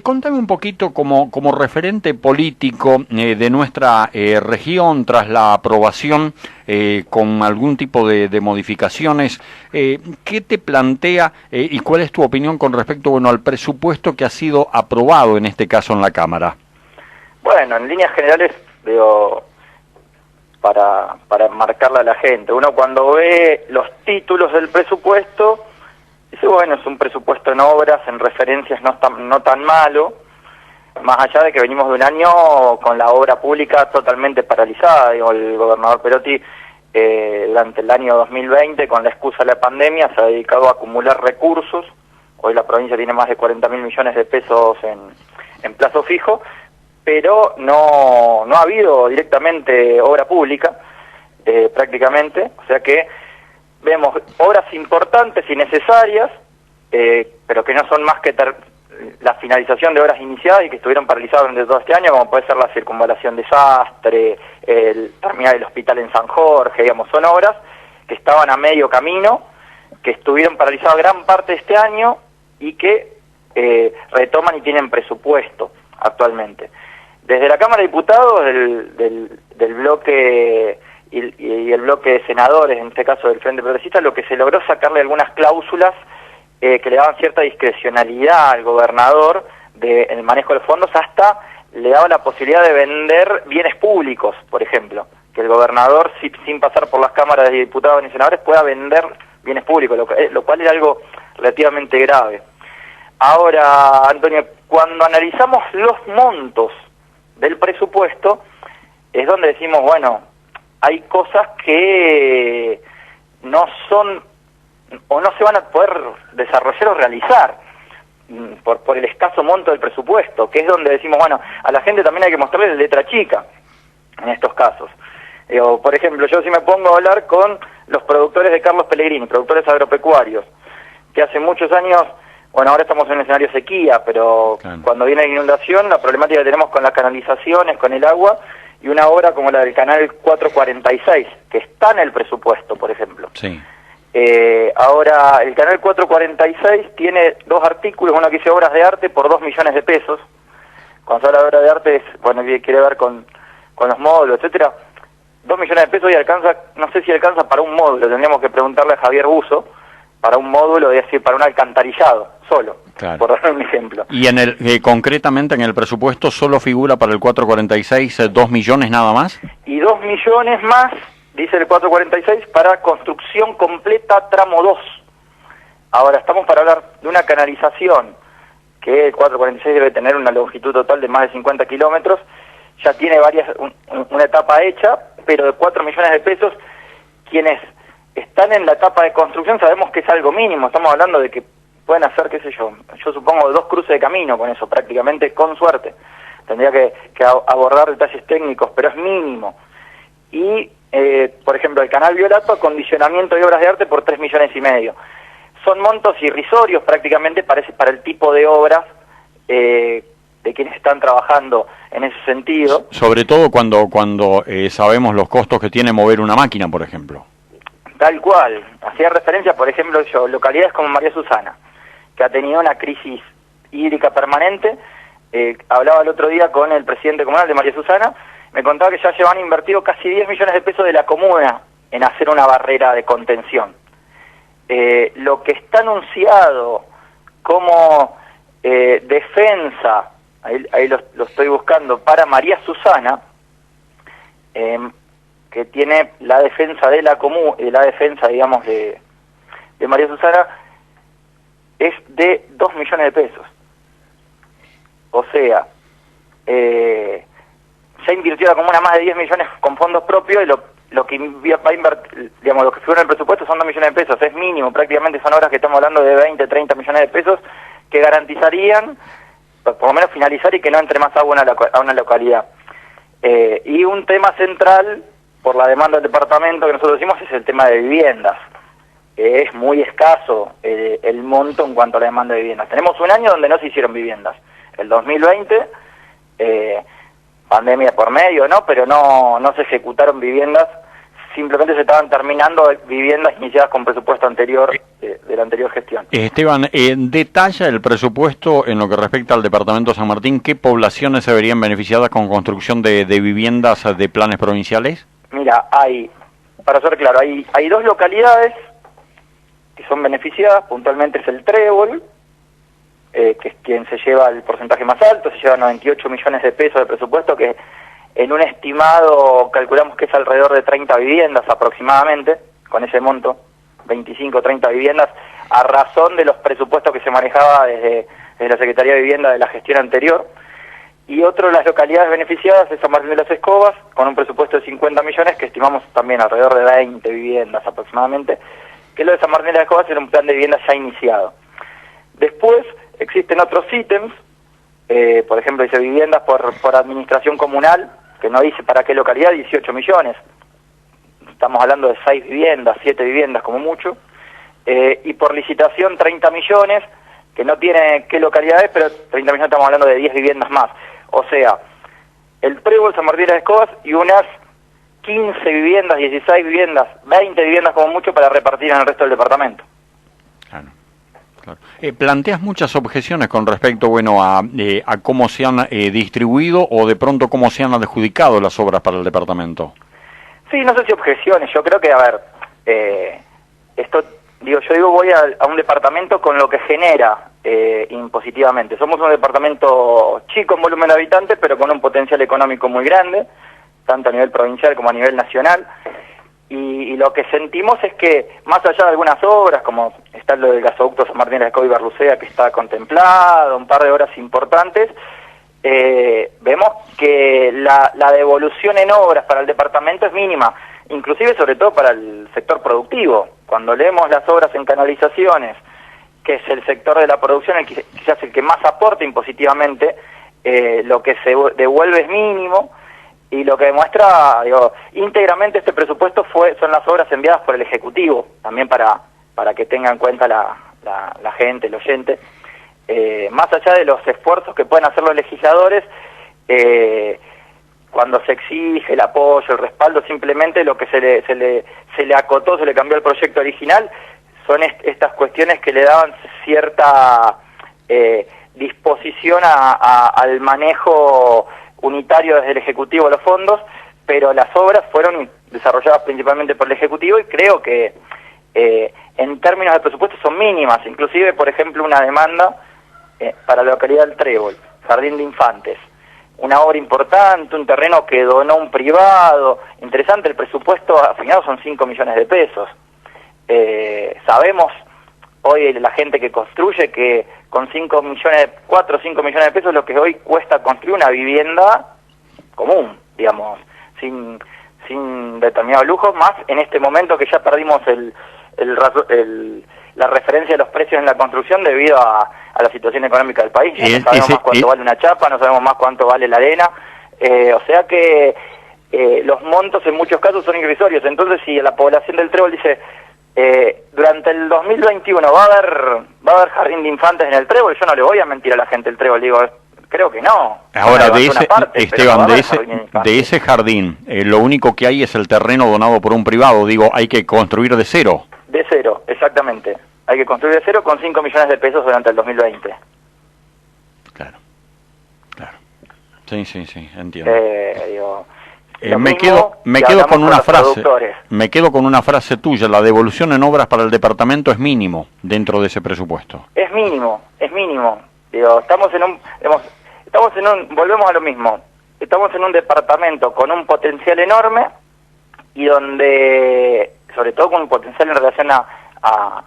Contame un poquito como referente político de nuestra región tras la aprobación con algún tipo de modificaciones. ¿Qué te plantea y cuál es tu opinión con respecto al presupuesto que ha sido aprobado en este caso en la Cámara? Bueno, en líneas generales, digo, para marcarle a la gente, uno cuando ve los títulos del presupuesto, dice, bueno, es un presupuesto en obras, en referencias no tan malo, más allá de que venimos de un año con la obra pública totalmente paralizada. Digo, el gobernador Perotti durante el año 2020, con la excusa de la pandemia, se ha dedicado a acumular recursos. Hoy la provincia tiene más de 40.000 millones de pesos en plazo fijo, pero no ha habido directamente obra pública, prácticamente, o sea que vemos obras importantes y necesarias, pero que no son más que la finalización de obras iniciadas y que estuvieron paralizadas durante todo este año, como puede ser la circunvalación de Sastre, el terminal del hospital en San Jorge, digamos, son obras que estaban a medio camino, que estuvieron paralizadas gran parte de este año y que retoman y tienen presupuesto actualmente. Desde la Cámara de Diputados, del bloque y el bloque de senadores, en este caso del Frente Progresista, lo que se logró es sacarle algunas cláusulas que le daban cierta discrecionalidad al gobernador en el manejo de los fondos, hasta le daba la posibilidad de vender bienes públicos, por ejemplo, que el gobernador, sin pasar por las cámaras de diputados ni senadores, pueda vender bienes públicos, lo cual era algo relativamente grave. Ahora, Antonio, cuando analizamos los montos del presupuesto, es donde decimos, bueno, hay cosas que no son o no se van a poder desarrollar o realizar por el escaso monto del presupuesto, que es donde decimos, bueno, a la gente también hay que mostrarle letra chica en estos casos. Por ejemplo, yo si me pongo a hablar con los productores de Carlos Pellegrini, productores agropecuarios, que hace muchos años, bueno, ahora estamos en un escenario de sequía, pero claro, cuando viene la inundación, la problemática que tenemos con las canalizaciones, con el agua, y una obra como la del canal 446, que está en el presupuesto, por ejemplo. Sí. Ahora, el canal 446 tiene dos artículos, uno que dice obras de arte por 2 millones de pesos. Cuando se habla de obra de arte, bueno, quiere ver con los módulos, etcétera. 2 millones de pesos y alcanza, no sé si alcanza para un módulo, tendríamos que preguntarle a Javier Buzo, para un módulo, es decir, para un alcantarillado, solo, claro, por dar un ejemplo. Y concretamente en el presupuesto solo figura para el 446 2 millones nada más. Y 2 millones más, dice el 446, para construcción completa tramo 2. Ahora, estamos para hablar de una canalización que el 446 debe tener una longitud total de más de 50 kilómetros, ya tiene una etapa hecha, pero de 4 millones de pesos, quienes están en la etapa de construcción sabemos que es algo mínimo, estamos hablando de que pueden hacer, qué sé yo supongo 2 cruces de camino con eso, prácticamente, con suerte. Tendría que abordar detalles técnicos, pero es mínimo. Y, por ejemplo, el canal Violato, acondicionamiento de obras de arte por 3 millones y medio. Son montos irrisorios prácticamente para el tipo de obras de quienes están trabajando en ese sentido. Sobre todo cuando sabemos los costos que tiene mover una máquina, por ejemplo. Tal cual. Hacía referencia, por ejemplo, localidades como María Susana, que ha tenido una crisis hídrica permanente. Hablaba el otro día con el presidente comunal de María Susana, me contaba que ya llevan invertido casi 10 millones de pesos de la comuna en hacer una barrera de contención. Lo que está anunciado como defensa, ahí lo estoy buscando, para María Susana, que tiene la defensa de la comuna, la defensa, digamos, de María Susana, es de 2 millones de pesos. O sea, ya invirtió la comuna más de 10 millones con fondos propios, y lo que va a invertir, digamos, lo que figura en el presupuesto son 2 millones de pesos, es mínimo, prácticamente son obras que estamos hablando de 20, 30 millones de pesos, que garantizarían, por lo menos finalizar y que no entre más agua a una localidad. Y un tema central, por la demanda del departamento que nosotros decimos, es el tema de viviendas. Es muy escaso el monto en cuanto a la demanda de viviendas. Tenemos un año donde no se hicieron viviendas. El 2020, pandemia por medio, ¿no? Pero no se ejecutaron viviendas simplemente se estaban terminando viviendas iniciadas con presupuesto anterior de la anterior gestión. Esteban, detalla el presupuesto en lo que respecta al departamento de San Martín. ¿Qué poblaciones se verían beneficiadas con construcción de viviendas de planes provinciales? Mira, para ser claro, hay dos localidades que son beneficiadas, puntualmente es el Trébol, que es quien se lleva el porcentaje más alto, se lleva 98 millones de pesos de presupuesto, que en un estimado calculamos que es alrededor de 30 viviendas aproximadamente, con ese monto, 25 o 30 viviendas, a razón de los presupuestos que se manejaba desde la Secretaría de Vivienda de la gestión anterior. Y otro de las localidades beneficiadas es San Martín de las Escobas, con un presupuesto de 50 millones, que estimamos también alrededor de 20 viviendas aproximadamente, que lo de San Martín de las Escobas era un plan de vivienda ya iniciado. Después existen otros ítems, por ejemplo, dice viviendas por administración comunal, que no dice para qué localidad, 18 millones. Estamos hablando de 6 viviendas, 7 viviendas como mucho. Y por licitación 30 millones, que no tiene qué localidad es, pero 30 millones estamos hablando de 10 viviendas más. O sea, el Trébol, San Martín de las Escobas y unas 15 viviendas, 16 viviendas, 20 viviendas como mucho para repartir en el resto del departamento. Claro. Claro. ¿Planteas muchas objeciones con respecto, bueno, a cómo se han distribuido o de pronto cómo se han adjudicado las obras para el departamento? Sí, no sé si objeciones. Yo creo que, a ver, yo voy a un departamento con lo que genera impositivamente. Somos un departamento chico en volumen de habitantes, pero con un potencial económico muy grande, tanto a nivel provincial como a nivel nacional. Y lo que sentimos es que, más allá de algunas obras, como está lo del gasoducto San Martín de la Escobas y Barlucea, que está contemplado, un par de obras importantes, vemos que la devolución en obras para el departamento es mínima, inclusive sobre todo para el sector productivo. Cuando leemos las obras en canalizaciones, que es el sector de la producción, quizás el que más aporta impositivamente, lo que se devuelve es mínimo. Y lo que demuestra, íntegramente este presupuesto son las obras enviadas por el Ejecutivo, también para que tenga en cuenta la gente, el oyente. Más allá de los esfuerzos que pueden hacer los legisladores, cuando se exige el apoyo, el respaldo, simplemente lo que se le acotó, se le cambió el proyecto original, son estas cuestiones que le daban cierta disposición al manejo unitario desde el Ejecutivo de los fondos, pero las obras fueron desarrolladas principalmente por el Ejecutivo y creo que en términos de presupuesto son mínimas. Inclusive, por ejemplo, una demanda para la localidad del Trébol, Jardín de Infantes, una obra importante, un terreno que donó un privado, interesante, el presupuesto asignado son 5 millones de pesos. Sabemos hoy la gente que construye que con 4 o 5 millones de pesos lo que hoy cuesta construir una vivienda común, digamos, sin determinados lujos, más en este momento que ya perdimos la referencia de los precios en la construcción debido a la situación económica del país. Ya no sabemos más cuánto vale una chapa, no sabemos más cuánto vale la arena, o sea que los montos en muchos casos son irrisorios. Entonces, si la población del Trébol dice durante el 2021 va a haber jardín de infantes en el Trébol, yo no le voy a mentir a la gente del Trébol, digo, creo que no. Ahora, Esteban, de ese jardín, lo único que hay es el terreno donado por un privado, digo, hay que construir de cero. De cero, exactamente. Hay que construir de cero con 5 millones de pesos durante el 2020. Claro. Sí, entiendo. Me quedo con una frase tuya: la devolución en obras para el departamento es mínimo dentro de ese presupuesto. Es mínimo. Digo, volvemos a lo mismo. Estamos en un departamento con un potencial enorme y donde, sobre todo con un potencial en relación a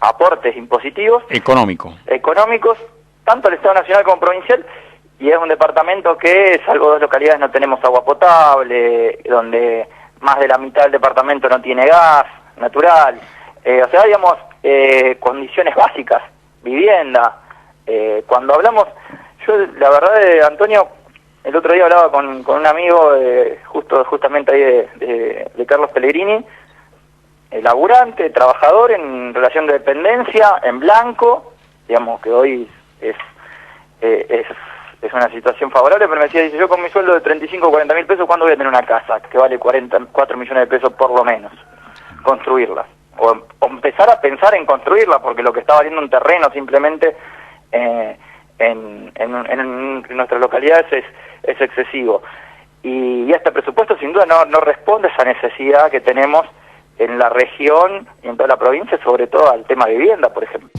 aportes impositivos. Económicos, tanto al Estado Nacional como provincial. Y es un departamento que, salvo 2 localidades, no tenemos agua potable, donde más de la mitad del departamento no tiene gas natural. O sea, digamos, condiciones básicas, vivienda. Cuando hablamos, yo la verdad, Antonio, el otro día hablaba con un amigo, justamente ahí de Carlos Pellegrini, laburante, trabajador en relación de dependencia, en blanco, digamos que hoy es es una situación favorable, pero me decía, dice, yo con mi sueldo de 35 o 40 mil pesos, ¿cuándo voy a tener una casa que vale 4 millones de pesos por lo menos? Construirla. O empezar a pensar en construirla, porque lo que está valiendo un terreno simplemente en nuestras localidades es excesivo. Y este presupuesto sin duda no responde a esa necesidad que tenemos en la región y en toda la provincia, sobre todo al tema de vivienda, por ejemplo.